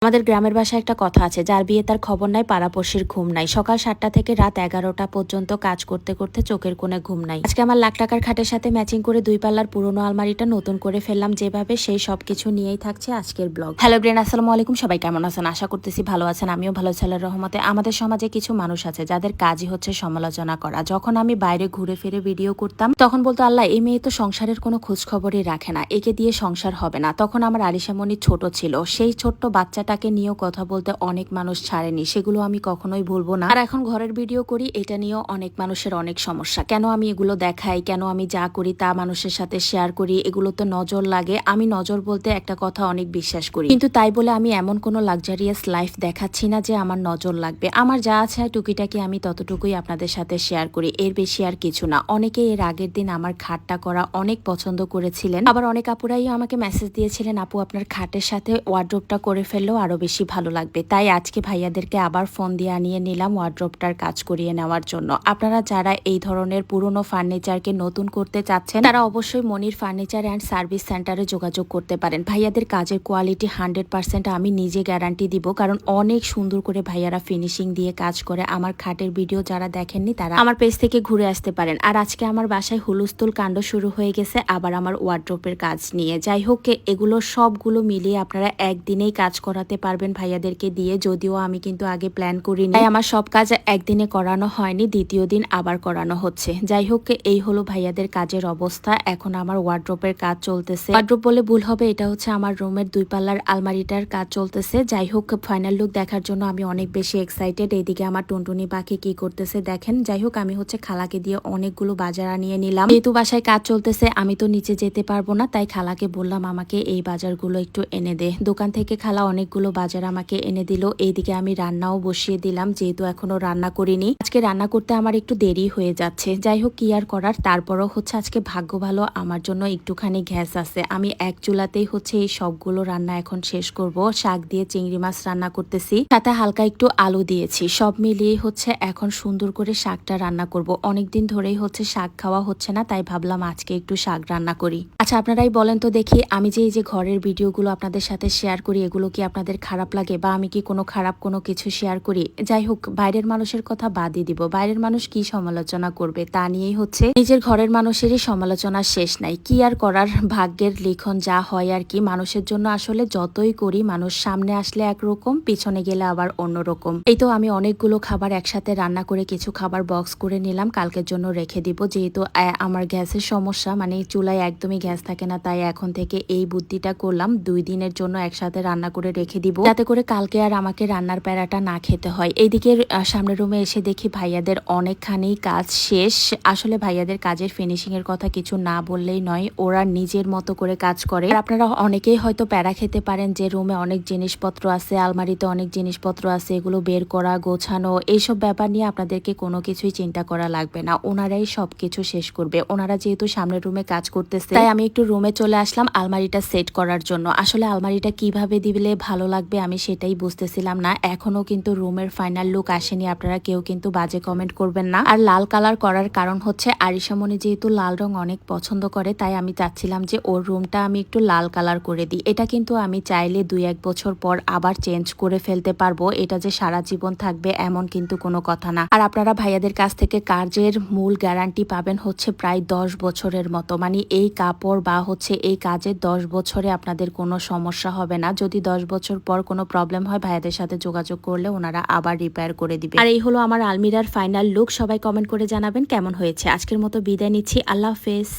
আমাদের গ্রামের ভাষায় একটা কথা আছে, যার বিয়ে তার খবর নাই পাড়াপড়শির ঘুম নাই। সকাল 7টা থেকে রাত 11টা পর্যন্ত কাজ করতে করতে চোখের কোণে ঘুম নাই। আজকে আমার লাখ টাকার খাটের সাথে ম্যাচিং করে 2 পাল্লার পুরনো আলমারিটা নতুন করে ফেললাম যেভাবে, সেই সবকিছু নিয়েই থাকছে আজকের ব্লগ। হ্যালো ব্রেন, আসসালামু আলাইকুম। সবাই কেমন আছেন? আশা করতেছি ভালো আছেন। আমিও ভালো আছি আল্লাহর রহমতে। আমাদের সমাজে কিছু মানুষ আছে যাদের কাজই হচ্ছে সমালোচনা করা। যখন আমি বাইরে ঘুরে ফিরে ভিডিও করতাম তখন বলতো, আল্লাহ, এই মেয়ে তো সংসারের কোনো খোঁজ খবরই রাখে না, একে দিয়ে সংসার হবে না। তখন আমার আলিশামণি ছোট ছিল, সেই ছোট্ট বাচ্চাটাকে নিয়েও কথা বলতে অনেক মানুষ ছাড়েনি, সেগুলো আমি কখনোই ভুলবো না। আর এখন ঘরের ভিডিও করি, এটা নিয়েও অনেক মানুষের অনেক সমস্যা। কেন আমি এগুলো দেখাই, কেন আমি যা করি তা মানুষের সাথে শেয়ার করি, এগুলো তো নজর লাগে। আমি নজর বলতে একটা কথা অনেক বিশ্বাস করি, কিন্তু তাই বলে আমি এমন কোনো লাক্সারিয়াস লাইফ দেখাচ্ছি না যে আমার নজর লাগবে। আমার যা আছে টুকিটাকি আমি ততটুকুই আপনাদের সাথে শেয়ার করি, এর বেশি আর কিছু না। অনেকে এর আগের দিন আমার খাটটা করা অনেক পছন্দ করেছিলেন, আবার অনেক আপুরাই আমাকে মেসেজ দিয়েছিলেন, আপু আপনার খাটের সাথে ওয়ার্ড্রোবটা করে ফেললেও আরো বেশি ভালো লাগবে। তাই আজকে ভাইয়াদেরকে আবার ফোন দিয়ে আনিয়ে নিলাম ওয়ার্ড্রোবটার কাজ করিয়ে নেওয়ার জন্য। আপনারা যারা এই ধরনের পুরনো ফার্নিচারকে নতুন করতে চাচ্ছেন তারা অবশ্যই মনির ফার্নিচার অ্যান্ড সার্ভিস সেন্টারে যোগাযোগ করতে পারেন। ভাইয়াদের কাজের কোয়ালিটি 100% আমি নিজে গ্যারান্টি দিব, কারণ অনেক সুন্দর করে ভাইয়ারা ফিনিশিং দিয়ে কাজ করে। আমার খাটের ভিডিও যারা দেখেননি তারা আমার পেজ থেকে ঘুরে আসতে পারেন। আর আজকে আমার বাসায় হুলুস্থুল কাণ্ড শুরু হয়ে গেছে আবার আমার ওয়ার্ড্রোবের কাজ নিয়ে। যাই হোক, এগুলো সবগুলো মিলিয়ে আপনারা একদিনেই কাজ করাতে পারবেন ভাইয়াদেরকে দিয়ে, যদিও আমি কিন্তু আগে প্ল্যান করিনি, তাই আমার সব কাজ একদিনে করানো হয়নি, দ্বিতীয় দিন আবার করানো হচ্ছে। যাই হোক, এই হলো ভাইয়াদের কাজের অবস্থা। এখন আমার ওয়ার্ড্রোবের কাজ চলতেছে, ওয়ার্ড্রোব বলে ভুল হবে, এটা হচ্ছে আমার রুমের 2 পাল্লার আলমারিটার কাজ চলতেছে। যাই হোক, ফাইনাল লুক দেখার জন্য আমি অনেক বেশি এক্সাইটেড। এইদিকে আমার টুনটুনি পাখি কি করতেছে দেখেন। যাই হোক, আমি হচ্ছে খালাকে দিয়ে অনেকগুলো বাজার আনিয়ে নিলাম, যেহেতু বাসায় কাজ চলতেছে আমি তো নিচে যেতে পারবো না, তাই খালাকে বললাম আমাকে এই বাজারগুলো একটু এনে দে। দোকান থেকে খালা অনেকগুলো বাজার আমাকে এনে দিল। এইদিকে আমি রান্নাও বসিয়ে দিলাম, যেহেতু এখনো রান্না করিনি। আজকে রান্না করতে আমার একটু দেরি হয়ে যাচ্ছে। যাই হোক, কি আর করার। তারপরও হচ্ছে আজকে ভাগ্য ভালো, আমার জন্য একটুখানি গ্যাস আছে। আমি এক চুলাতেই হচ্ছে এই সবগুলো রান্না এখন শেষ করব। শাক দিয়ে চিংড়ি মাছ রান্না করতেছি, সাথে হালকা একটু আলু দিয়েছি। সব মিলিয়ে হচ্ছে এখন সুন্দর করে শাকটা রান্না করব। অনেকদিন ধরেই হচ্ছে শাক খাওয়া হচ্ছে না, তাই ভাবলাম আজকে একটু শাক রান্না করি। আচ্ছা, আপনারাই বলেন তো দেখি, আমি যে এই যে ঘরের ভিডিওগুলো আপনাদের সাথে শেয়ার করি, এগুলো কি আপনাদের খারাপ লাগে, বা আমি কি কোনো খারাপ কোনো কিছু শেয়ার করি? যাই হোক, বাইরের মানুষের কথা বাদই দিব। বাইরের মানুষ কি সমালোচনা করবে তা নিয়েই হচ্ছে, নিজের ঘরের মানুষেরই সমালোচনা শেষ নাই। কি আর করার, ভাগ্যের লিখন যা হয় আর কি। মানুষের জন্য আসলে যতই করি, মানুষ সামনে আসলে একরকম, পিছনে গেলে আবার অন্যরকম। এই তো আমি অনেকগুলো খাবার একসাথে রান্না করে কিছু খাবার বক্স করে নিলাম, কালকের জন্য রেখে দিব। যেহেতু আমার গ্যাসের সমস্যা, মানে চুলায় একদমই গ্যাস থাকে না, তাই এখন থেকে এই বুদ্ধিটা করলাম, 2 দিনের জন্য একসাথে রান্না করে রেখে দিব, যাতে করে কালকে আর আমাকে রান্নার প্যারাটা না খেতে হয়। এইদিকে সামনের রুমে এসে দেখি ভাইয়াদের অনেকখানি কাজ শেষ। আসলে ভাইয়াদের কাজের ফিনিশিং এর কথা কিছু না বললেই নয়, ওরা নিজের মতো করে কাজ করে। আর আপনারা অনেকেই হয়তো প্যারা খেতে পারেন যে রুমে অনেক জিনিসপত্র আছে, আলমারিতে অনেক জিনিসপত্র আছে, এগুলো বের করা, গোছানো, এইসব ব্যাপার নিয়ে আপনাদেরকে কোনো কিছুই চিন্তা করা লাগবে না, ওনারাই সবকিছু শেষ করবে। ওনারা যেহেতু সামনের রুমে কাজ করতেছে, তাই আমি একটু রুমে চলে আসলাম আলমারিটা সেট করার জন্য। আসলে আলমারিটা কিভাবে দিলে ভালো লাগবে আমি সেটাই বুঝতেছিলাম না। এখনো কিন্তু রুমের ফাইনাল লুক আসেনি, আপনারা কেউ কিন্তু বাজে কমেন্ট করবেন না। আর লাল কালার করার কারণ হচ্ছে আরিশামণি যেহেতু লাল রং অনেক পছন্দ করে, তাই আমি চাচ্ছিলাম যে ওর রুমটা আমি একটু লাল কালার করে দিই। এটা কিন্তু আমি চাইলে 2-1 বছর পর আবার চেঞ্জ করে ফেলতে পারবো, এটা যে সারা জীবন থাকবে এমন কিন্তু কোনো কথা না। আর আপনারা ভাইয়াদের কাছ থেকে কাজের মূল গ্যারান্টি পাবেন হচ্ছে প্রায় 10 বছরের মতো, মানে এই কাপড় বা হচ্ছে এই কাজের 10 বছরে আপনাদের কোনো সমস্যা হবে না। যদি 10 বছর পর কোনো প্রবলেম হয়, ভাইয়াদের সাথে যোগাযোগ করলে ওনারা আবার রিপেয়ার করে দিবে। আর এই হলো আমার আলমিরার ফাইনাল লুক। সবাই কমেন্ট করে জানাবেন কেমন হয়েছে। আজকের মতো বিদায় নিচ্ছি, আল্লাহ হাফেজ।